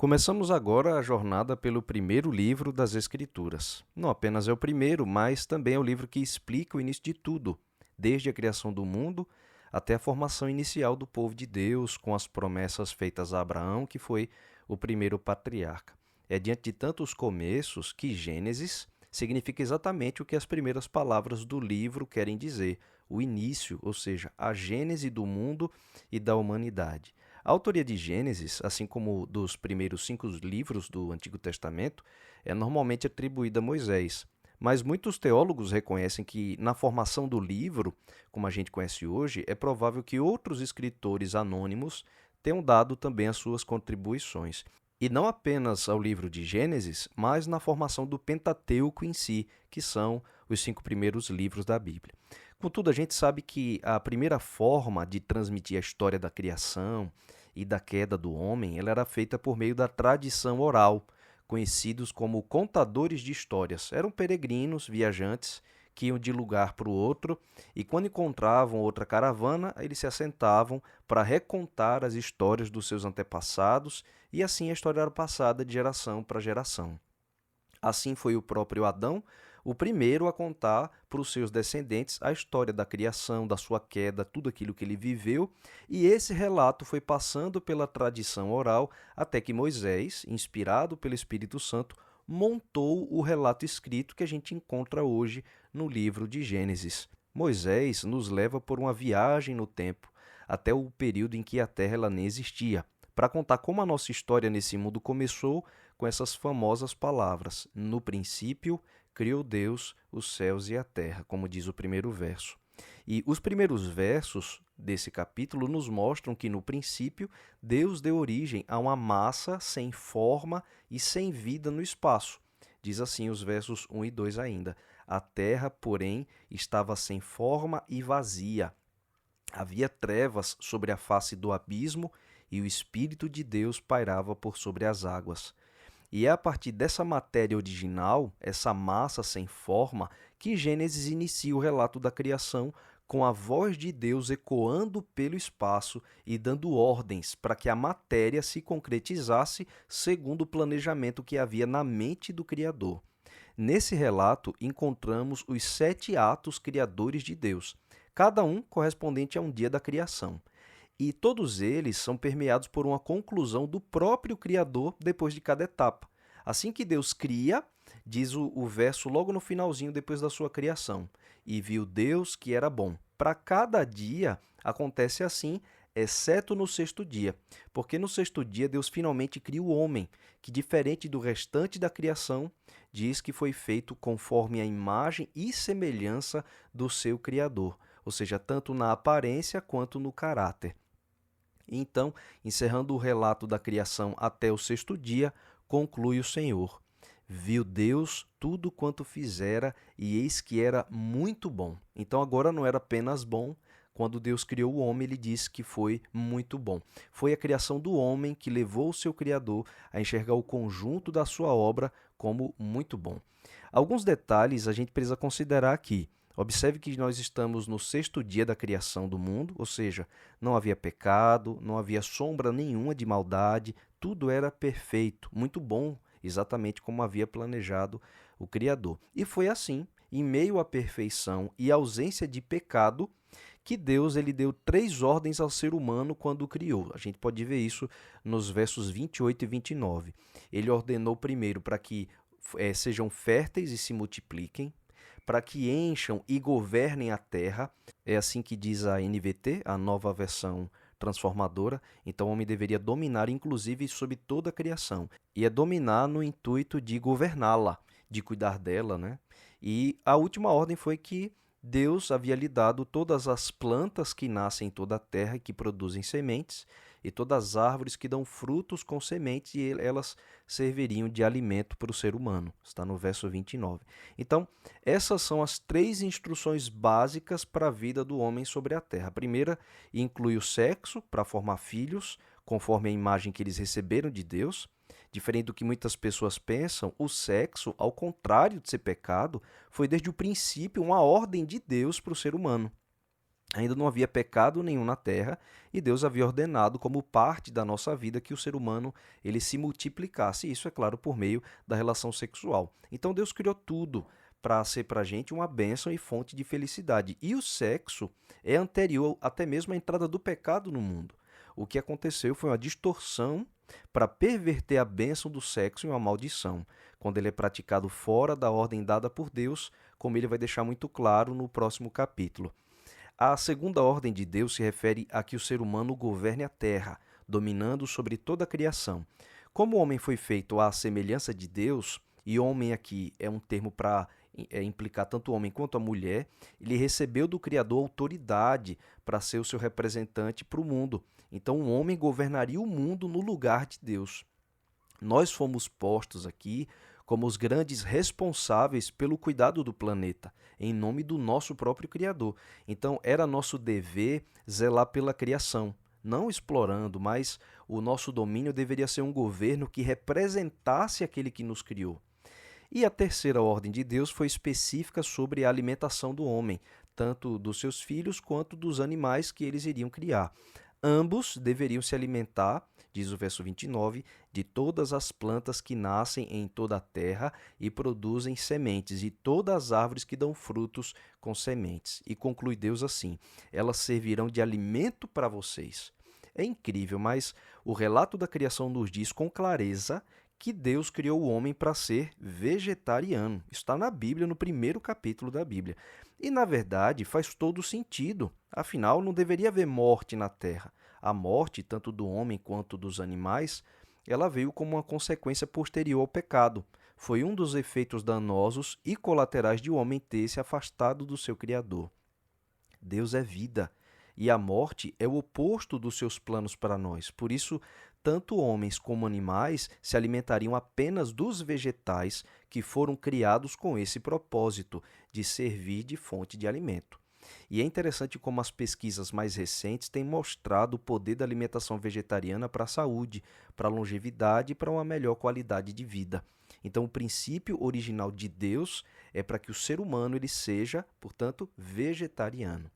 Começamos agora a jornada pelo primeiro livro das Escrituras. Não apenas é o primeiro, mas também é o livro que explica o início de tudo, desde a criação do mundo até a formação inicial do povo de Deus, com as promessas feitas a Abraão, que foi o primeiro patriarca. É diante de tantos começos que Gênesis significa exatamente o que as primeiras palavras do livro querem dizer: o início, ou seja, a gênese do mundo e da humanidade. A autoria de Gênesis, assim como dos primeiros 5 livros do Antigo Testamento, é normalmente atribuída a Moisés. Mas muitos teólogos reconhecem que, na formação do livro, como a gente conhece hoje, é provável que outros escritores anônimos tenham dado também as suas contribuições. E não apenas ao livro de Gênesis, mas na formação do Pentateuco em si, que são os 5 primeiros livros da Bíblia. Contudo, a gente sabe que a primeira forma de transmitir a história da criação e da queda do homem, ela era feita por meio da tradição oral, conhecidos como contadores de histórias. Eram peregrinos, viajantes, que iam de lugar para o outro e, quando encontravam outra caravana, eles se assentavam para recontar as histórias dos seus antepassados e assim a história era passada de geração para geração. Assim foi o próprio Adão, o primeiro a contar para os seus descendentes a história da criação, da sua queda, tudo aquilo que ele viveu, e esse relato foi passando pela tradição oral até que Moisés, inspirado pelo Espírito Santo, montou o relato escrito que a gente encontra hoje no livro de Gênesis. Moisés nos leva por uma viagem no tempo, até o período em que a Terra ela nem existia, para contar como a nossa história nesse mundo começou com essas famosas palavras: no princípio criou Deus os céus e a terra, como diz o primeiro verso. E os primeiros versos desse capítulo nos mostram que, no princípio, Deus deu origem a uma massa sem forma e sem vida no espaço. Diz assim os versos 1 e 2 ainda: a terra, porém, estava sem forma e vazia. Havia trevas sobre a face do abismo e o Espírito de Deus pairava por sobre as águas. E é a partir dessa matéria original, essa massa sem forma, que Gênesis inicia o relato da criação, com a voz de Deus ecoando pelo espaço e dando ordens para que a matéria se concretizasse segundo o planejamento que havia na mente do Criador. Nesse relato, encontramos os 7 atos criadores de Deus, cada um correspondente a um dia da criação. E todos eles são permeados por uma conclusão do próprio Criador depois de cada etapa. Assim que Deus cria, diz o verso logo no finalzinho depois da sua criação: e viu Deus que era bom. Para cada dia acontece assim, exceto no sexto dia, porque no sexto dia Deus finalmente cria o homem, que, diferente do restante da criação, diz que foi feito conforme a imagem e semelhança do seu Criador, ou seja, tanto na aparência quanto no caráter. Então, encerrando o relato da criação até o sexto dia, conclui o Senhor: viu Deus tudo quanto fizera, e eis que era muito bom. Então, agora não era apenas bom. Quando Deus criou o homem, ele disse que foi muito bom. Foi a criação do homem que levou o seu Criador a enxergar o conjunto da sua obra como muito bom. Alguns detalhes a gente precisa considerar aqui. Observe que nós estamos no sexto dia da criação do mundo, ou seja, não havia pecado, não havia sombra nenhuma de maldade, tudo era perfeito, muito bom, exatamente como havia planejado o Criador. E foi assim, em meio à perfeição e ausência de pecado, que Deus ele deu 3 ordens ao ser humano quando o criou. A gente pode ver isso nos versos 28 e 29. Ele ordenou primeiro para que sejam férteis e se multipliquem, para que encham e governem a terra. É assim que diz a NVT, a nova versão transformadora. Então o homem deveria dominar, inclusive, sobre toda a criação. E é dominar no intuito de governá-la, de cuidar dela, né? E a última ordem foi que Deus havia lhe dado todas as plantas que nascem em toda a terra e que produzem sementes, e todas as árvores que dão frutos com sementes, e elas serviriam de alimento para o ser humano. Está no verso 29. Então, essas são as 3 instruções básicas para a vida do homem sobre a terra. A primeira inclui o sexo, para formar filhos, conforme a imagem que eles receberam de Deus. Diferente do que muitas pessoas pensam, o sexo, ao contrário de ser pecado, foi desde o princípio uma ordem de Deus para o ser humano. Ainda não havia pecado nenhum na terra e Deus havia ordenado como parte da nossa vida que o ser humano ele se multiplicasse. Isso, é claro, por meio da relação sexual. Então Deus criou tudo para ser para a gente uma bênção e fonte de felicidade. E o sexo é anterior até mesmo à entrada do pecado no mundo. O que aconteceu foi uma distorção para perverter a bênção do sexo em uma maldição, quando ele é praticado fora da ordem dada por Deus, como ele vai deixar muito claro no próximo capítulo. A segunda ordem de Deus se refere a que o ser humano governe a terra, dominando sobre toda a criação. Como o homem foi feito à semelhança de Deus, e homem aqui é um termo para implicar tanto o homem quanto a mulher, ele recebeu do Criador autoridade para ser o seu representante para o mundo. Então, o homem governaria o mundo no lugar de Deus. Nós fomos postos aqui como os grandes responsáveis pelo cuidado do planeta, em nome do nosso próprio Criador. Então, era nosso dever zelar pela criação, não explorando, mas o nosso domínio deveria ser um governo que representasse aquele que nos criou. E a terceira ordem de Deus foi específica sobre a alimentação do homem, tanto dos seus filhos quanto dos animais que eles iriam criar. Ambos deveriam se alimentar, diz o verso 29, de todas as plantas que nascem em toda a terra e produzem sementes, e todas as árvores que dão frutos com sementes. E conclui Deus assim: elas servirão de alimento para vocês. É incrível, mas o relato da criação nos diz com clareza que Deus criou o homem para ser vegetariano. Está na Bíblia, no primeiro capítulo da Bíblia. E, na verdade, faz todo sentido. Afinal, não deveria haver morte na terra. A morte, tanto do homem quanto dos animais, ela veio como uma consequência posterior ao pecado. Foi um dos efeitos danosos e colaterais de o homem ter se afastado do seu Criador. Deus é vida, e a morte é o oposto dos seus planos para nós. Por isso, tanto homens como animais se alimentariam apenas dos vegetais que foram criados com esse propósito, de servir de fonte de alimento. E é interessante como as pesquisas mais recentes têm mostrado o poder da alimentação vegetariana para a saúde, para a longevidade e para uma melhor qualidade de vida. Então, o princípio original de Deus é para que o ser humano ele seja, portanto, vegetariano.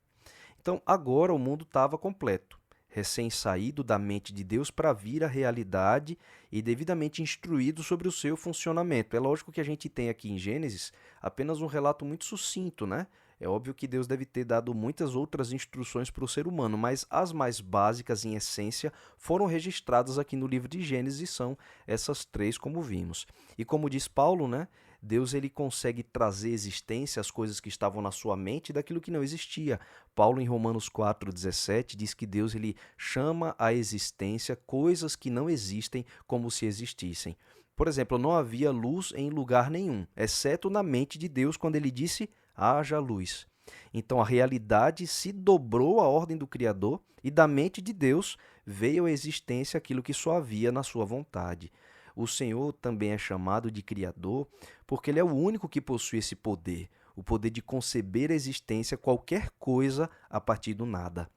Então, agora o mundo estava completo, recém-saído da mente de Deus para vir à realidade e devidamente instruído sobre o seu funcionamento. É lógico que a gente tem aqui em Gênesis apenas um relato muito sucinto, né? É óbvio que Deus deve ter dado muitas outras instruções para o ser humano, mas as mais básicas, em essência, foram registradas aqui no livro de Gênesis e são essas três, como vimos. E como diz Paulo, né? Deus ele consegue trazer existência às coisas que estavam na sua mente daquilo que não existia. Paulo, em Romanos 4,17, diz que Deus ele chama à existência coisas que não existem como se existissem. Por exemplo, não havia luz em lugar nenhum, exceto na mente de Deus quando ele disse: haja luz. Então a realidade se dobrou à ordem do Criador e da mente de Deus veio à existência aquilo que só havia na sua vontade. O Senhor também é chamado de Criador porque Ele é o único que possui esse poder, o poder de conceber a existência qualquer coisa a partir do nada.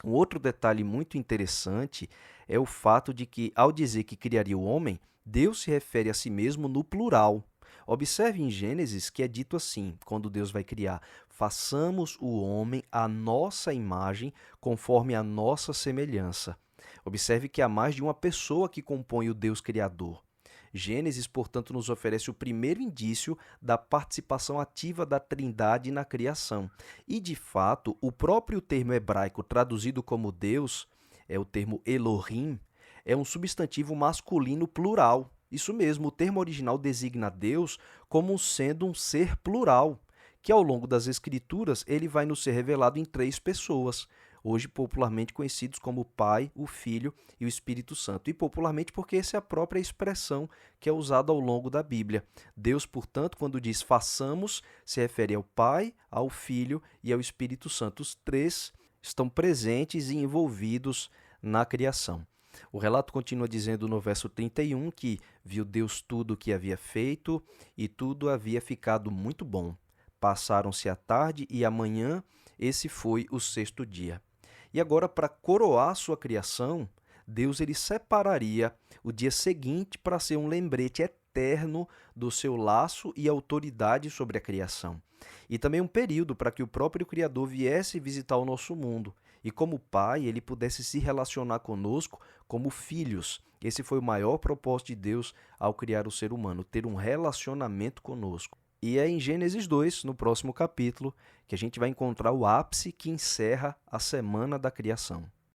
Um outro detalhe muito interessante é o fato de que, ao dizer que criaria o homem, Deus se refere a si mesmo no plural. Observe em Gênesis que é dito assim, quando Deus vai criar: façamos o homem à nossa imagem, conforme a nossa semelhança. Observe que há mais de uma pessoa que compõe o Deus Criador. Gênesis, portanto, nos oferece o primeiro indício da participação ativa da Trindade na criação. E, de fato, o próprio termo hebraico traduzido como Deus, é o termo Elohim, é um substantivo masculino plural. Isso mesmo, o termo original designa Deus como sendo um ser plural, que ao longo das Escrituras ele vai nos ser revelado em três pessoas, hoje popularmente conhecidos como o Pai, o Filho e o Espírito Santo. E popularmente porque essa é a própria expressão que é usada ao longo da Bíblia. Deus, portanto, quando diz façamos, se refere ao Pai, ao Filho e ao Espírito Santo. Os três estão presentes e envolvidos na criação. O relato continua dizendo no verso 31 que viu Deus tudo o que havia feito e tudo havia ficado muito bom. Passaram-se a tarde e a manhã, esse foi o sexto dia. E agora, para coroar sua criação, Deus ele separaria o dia seguinte para ser um lembrete eterno do seu laço e autoridade sobre a criação. E também um período para que o próprio Criador viesse visitar o nosso mundo e, como Pai, ele pudesse se relacionar conosco como filhos. Esse foi o maior propósito de Deus ao criar o ser humano, ter um relacionamento conosco. E é em Gênesis 2, no próximo capítulo, que a gente vai encontrar o ápice que encerra a semana da criação.